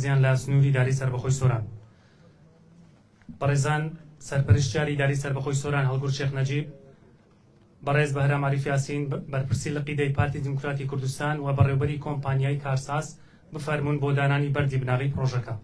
زیان لە سنووری داری سربەخۆی سۆران بەڕێزان سەرپەرشتیاری داری سربەخۆی سۆران هەڵگورد شێخ نەجیب بەڕێز بەهرام عەریف یاسین بەرپرسی لە قیدەی پارتی دیموکراتی کوردستان و بەڕێوەبەری کۆمپانیای کارساز بفەرمونون بۆ دانانی بەردی بناغی پرۆژەکە.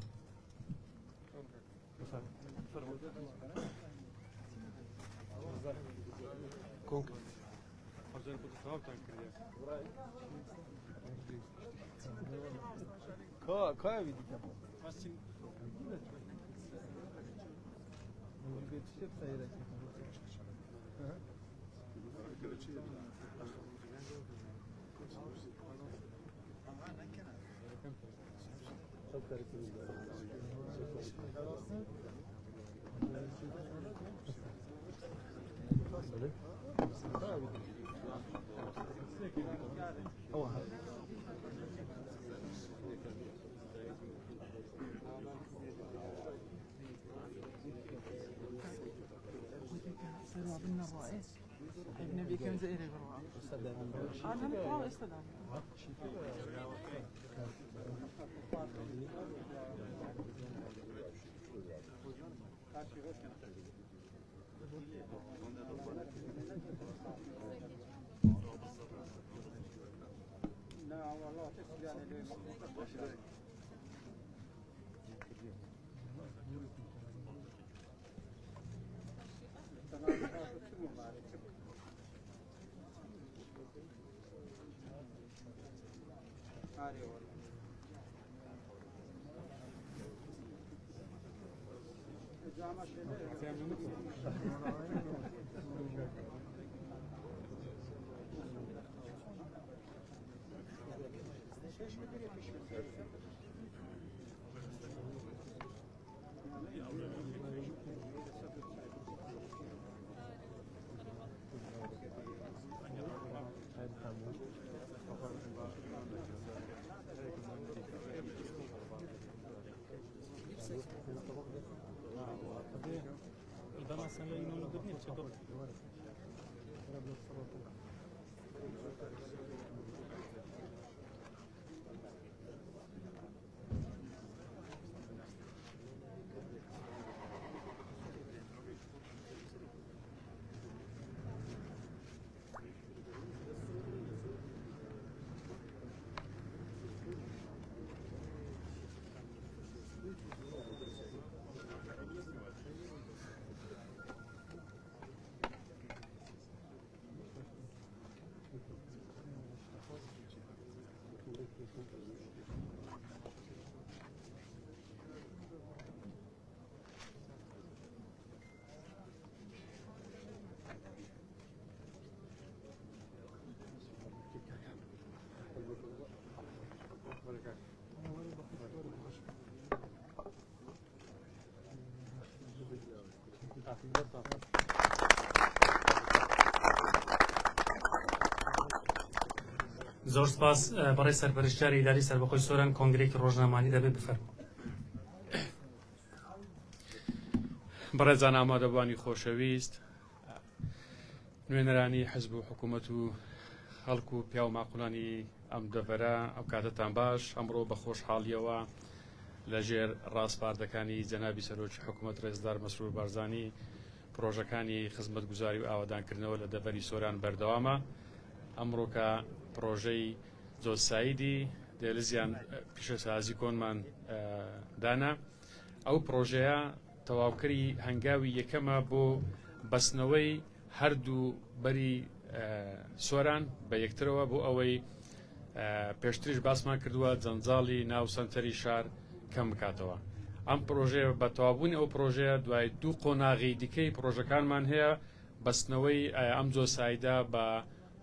زۆر سپاس بەڕێ سەرپەرشتیاری ئیداری سەربەخۆی سۆران کۆنگرێکی ڕۆژنامانی دەبێت بفەرموو. بەڕێزان ئامادەبوانی خۆشەویست نوێنەرانی حزب و حکوومەت و خەڵک و پیا و ماقولانی ئەم دەڤەرە ئەو کاتتان باش ئەمڕۆ بە خۆشحاڵیەوە لەژێر ڕاستپاردەکانی جەنابی سەرۆکی حکوومەت ڕێزدار مەسرور بارزانی پرۆژەکانی خزمەتگوزاری و ئاوادانکردنەوە لە دەڤەری سۆران بەردەوامە. ئەمڕۆ کە پرۆژەی جۆساییدی دێلزیان پیشەسازی کۆنمان دانا ئەو پرۆژەیە تەواوکەری هەنگاوی یەکەمە بۆ بەستنەوەی هەردوو بەری سۆران بە یەکترەوە بۆ ئەوەی پێشتریش باسمان کردووە جەنجاڵی ناو سەنتەری شار کەم بکاتەوە. ئەم پرۆژەیە بە تەوابوونی ئەو پرۆژەیە دوای دوو قۆناغی دیکەی پرۆژەکانمان هەیە بەستنەوەی ئەم جۆساییدا بە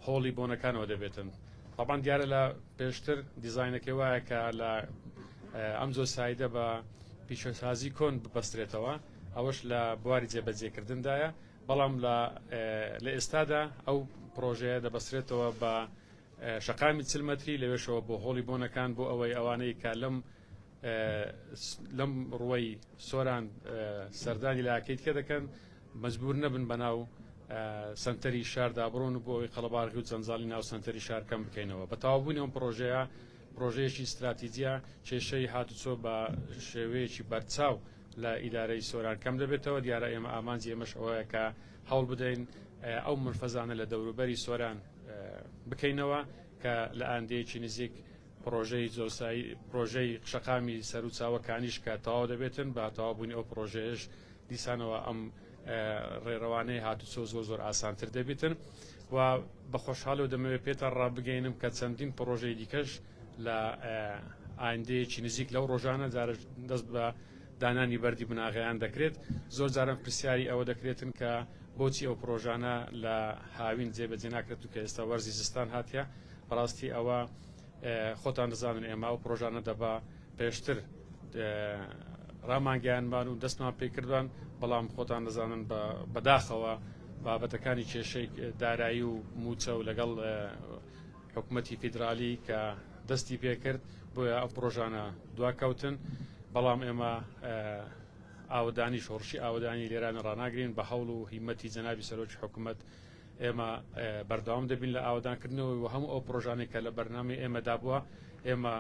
هۆڵی بۆنەکانەوە دەبێتن. طبعاً دیارە لە پێشتر دیزاینەکەی وایە کە لە ئەم جۆساییدە بە پیشەسازی کۆن ببەسترێتەوە ئەوەش لە بواری جێبەجێکردندایە بەڵام لە ئێستادا ئەو پرۆژەیە دەبەسترێتەوە بە شەقامی 40 مەتری لەوێشەوە بۆ هۆڵی بۆنەکان بۆ ئەوەی ئەوانەی کە لەم ڕووەی سۆران سەردانی لاکەیتکە دەکەن مەجبور نەبن بەناو سنتەری شاردا بڕۆن بۆ ئەوەی قەڵەبارغی و جەنجاڵی ناو سنتەری شار کەم بکەینەوە. بە تەواوبوونی ئەم پرۆژەیە پرۆژەیەکی استراتیجیا کێشەی هاتوچۆ بە شێوەیەکی بەرچاو لە ئیدارەی سۆران کەم دەبێتەوە. دیارە ئێمە ئامانجی ئێمەش ئەوەیە کە هەوڵ بدەین ئەو منفەزانە لە دەوروبەری سۆران بکەینەوە کە لە ئاندەیەکی نزیک پرۆژەی قشەقامی سەر و چاوەکانیش کە تەواو دەبێتن بە تەواوبوونی ئەو پرۆژەیەش دیسانەوە ئەم ڕێڕەوانەی هاتوچۆ زۆر ئاسانتر دەبێتن و بە خۆشحاڵەوە دەمەوێت پێتە ڕابگەینم کە چەندین پرۆژەی دیکەش لە ئایندەیەکی نزیک لەو ڕۆژانە دەست بە دانانی بەردی بناغیان دەکرێت. زۆر جارم پرسیاری ئەوە دەکرێتن کە بۆچی ئەو پرۆژانە لە هاوین جێبەجێ ناکرێت و کە ئێستا وەرزی زستان هاتیە. بەڕاستی ئەوە خۆتان دەزانن ئێمە ئەو پرۆژانە دەبا پێشتر ڕامانگەیانمان و دەستمان پێکردوان، بەڵام خۆتان دەزانن بەداخەوە بابەتەکانی کێشەی دارایی و موچە و لەگەڵ حکوومەتی فیدرالی کە دەستی پێکرد بۆیە ئەو پرۆژانە دواکەوتن. بەڵام ئێمە ئاودانی شۆڕشی ئاودانی لێران ڕناگرین بە هەوڵ و هیمەتی جەنابی سەرۆکی حکوومەت ئێمە بەردەوام دەبین لە ئاودانکردنەوە و هەموو ئەو پرۆژانێک کە لە بەرنامەی ئێمەدا بووە ئێمە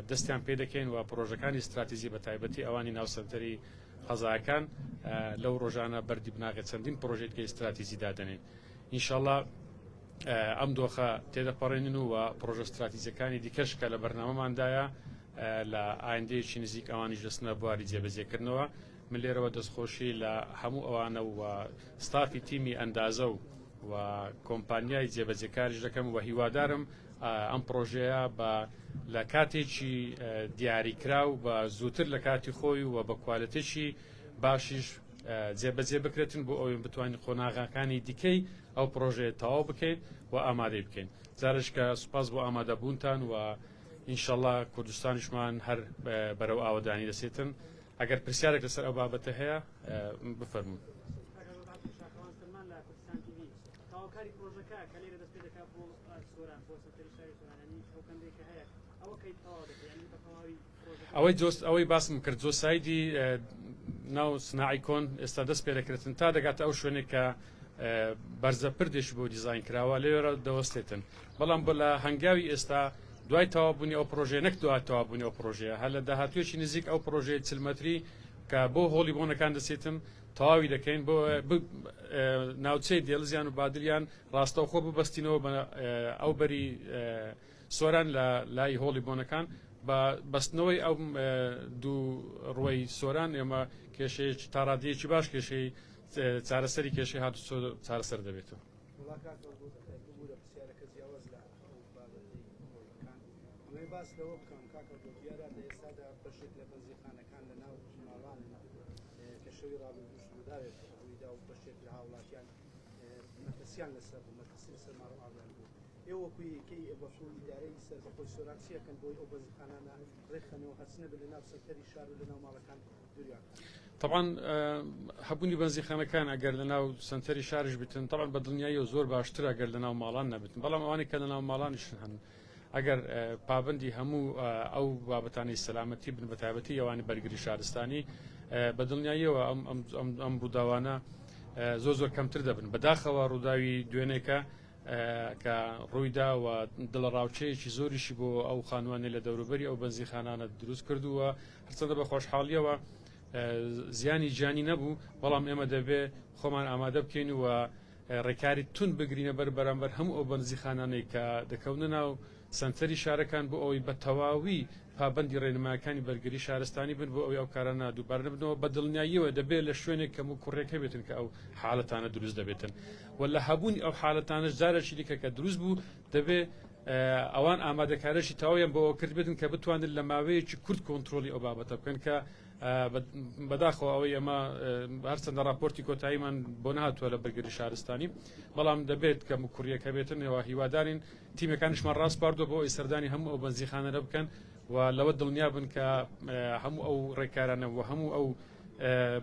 دەستیان پێ دەکەین و پرۆژەکانی استراتیژی بە تایبەتی ئەوانی ناوسەنتەری قەزاکان لەو ڕۆژانە بەردی بناغێت چەندین پرۆژێکی استراتیژی دادنێن. ئینشاءڵڵا ئەم دۆخە تێدەپەڕێنن و پرۆژە استراتیژیەکانی دیکەش کە لە بەرنامەماندایە لە ئایندەیەکی نزیک ئەوانی دەستنە بواری جێبەجێکردنەوە. من لێرەوە دەستخۆشی لە هەموو ئەوانە و ستافی تیمی ئەندازە و کۆمپانیای جێبەجێکاریش دەکەم و هیوادارم ئەم پرۆژەیە لە کاتێکی دیاریکرا و بە زووتر لە کاتی خۆی و بە کوالەتێکی باشیش جێبەجێ بکرێتن بۆ ئەوی بتوانین خۆناغاکانی دیکەی ئەو پرۆژەیە تەواو بکەین و ئامادەی بکەین. جارش کە سوپاس بۆ ئامادەبوونتان و ئینشاءڵڵا کوردستانیشمان هەر بەرەو ئاوەدانی دەسێتن. ئەگەر پرسیارێک لەسەر ئەو بابەتە هەیە بفەرمون. ئەوەی باسم کرد زۆ سایدی ناو سناعی کۆن ئێستا دەست پێ دەکرێتن تا دەگاتە ئەو شوێنێک کە بەرزە پردێش بۆ دیزاین کراوە لێرە دەوەستێتن. بەڵام بۆ لە هەنگاوی ئێستا دوای تەوابوونی ئەو پرۆژێ نەک دوای تەوابوونی ئەو پرۆژەیە هەر لە داهاتوێکی نزیک ئەو پرۆژەیە 40 مەتری کە بۆ هۆڵی بۆنەکان دەسێتن تەواوی دەکەین بۆ ناوچەی دێڵزیان و بادلیان ڕاستەوخۆ ببەستینەوە بە ئەو بەری سۆران لە لای هۆڵی بۆنەکان بە بەستنەوەی ئەو دوو ڕۆی سۆران ئێمە کێشەیەکی تاڕادیەکی باش کێشەی چارەسەری کێشەی هاتوچۆ چارەسەر دەبێتەوە. باس لەوە بکەم کاکە دیارە لە ئێستادا بەشێک لە بەنزیخانەکان لە ناو ماڵان کە شەوی ڕابردووش ڕووداوێت ڕوویدا و بەشێک لە هاوڵاتیان مەترسیان لەسەر بوو مەترسی لەسەر ماڵان بوو. ئێوە وەکویەکەی بەفۆ ئیدارەی سەربەخۆی سۆران چیەکەن بۆی ئەو بەنزیخانانە ڕێخەنەوە هەچنە بە لە ناو سەرکەری شار و لە ناو ماڵەکان دووریان. طبعا هەبوونی بەنزیخانەکان ئەگەر لە ناو سنتەری شارش بتن طبعا بە دڵنیایی و زۆر باشتر ئەگەر لە ناو ماڵان نەبتن، بەڵام ئەوانەی کە لە ناو ماڵانیشن هەن ئەگەر پابندی هەموو ئەو بابەتانی سەلامەتی بن بە تایبەتی ئەوانی بەرگری شارستانی بە دڵنیاییەوە ئەم ڕووداوانە زۆر کەمتر دەبن. بەداخەوە ڕووداوی دوێنێکە کە ڕوویدا و دڵە ڕاوچەیەکی زۆریشی بۆ ئەو خانوانێ لە دەوروبەری ئەو بەنزیخانانە دروست کردووە هەرچەندە بە خۆشحاڵیەوە زیانی جانی نەبوو، بەڵام ئێمە دەبێ خۆمان ئامادە بکەین و ڕێکاری تون بگرینە بەرامبەر هەموو ئەو بەنزیخانانەی کە دەکەونە ناو سنتەری شارەکان بۆ ئەوی بە تەواوی پابندی ڕێنماکانی بەرگری شارستانی بن بۆ ئەوی ئەو کارانە دووبارە نبنەوە بە دڵنیاییەوە دەبێت لە شوێنێک کەم و کوڕێکە بێتن کە ئەو حاڵەتانە دروست دەبێتن و لە هەبوونی ئەو حاڵەتانش جارێکی دیکە کە دروست بوو دەبێت ئەوان ئامادەکارەشی تەواویان بۆ ئەو کرد بێتن کە بتوانن لە ماوەیەکی کورت کۆنتترۆلی ئەو بابەتە بکەن کە بەداخەوە ئەوەی ئەمە هەرچەندە راپۆرتی کۆتاییمان بۆ نهاتووە لە بەرگری شارستانی، بەڵام دەبێت کە کوڕیەکە بێتنەوە هیوادارین تیمەکانیشمان ڕاست پاردووە بۆ ئەوی سەردانی هەموو ئەو بەنزیخانەرە بکەن و لەوە دڵنیا بن کە هەموو ئەو ڕێکارانە و هەموو ئەو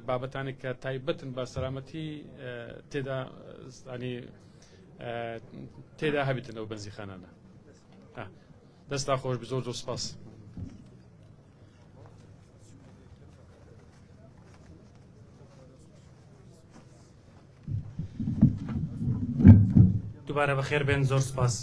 بابەتانی کە تایبەتن بە سەلامەتی تێدا هەبێتن ئەو بەنزیخانانە. دەستا خۆش زۆر زۆر سپاس. دووبارە بەخێر بێن، زۆر سپاس.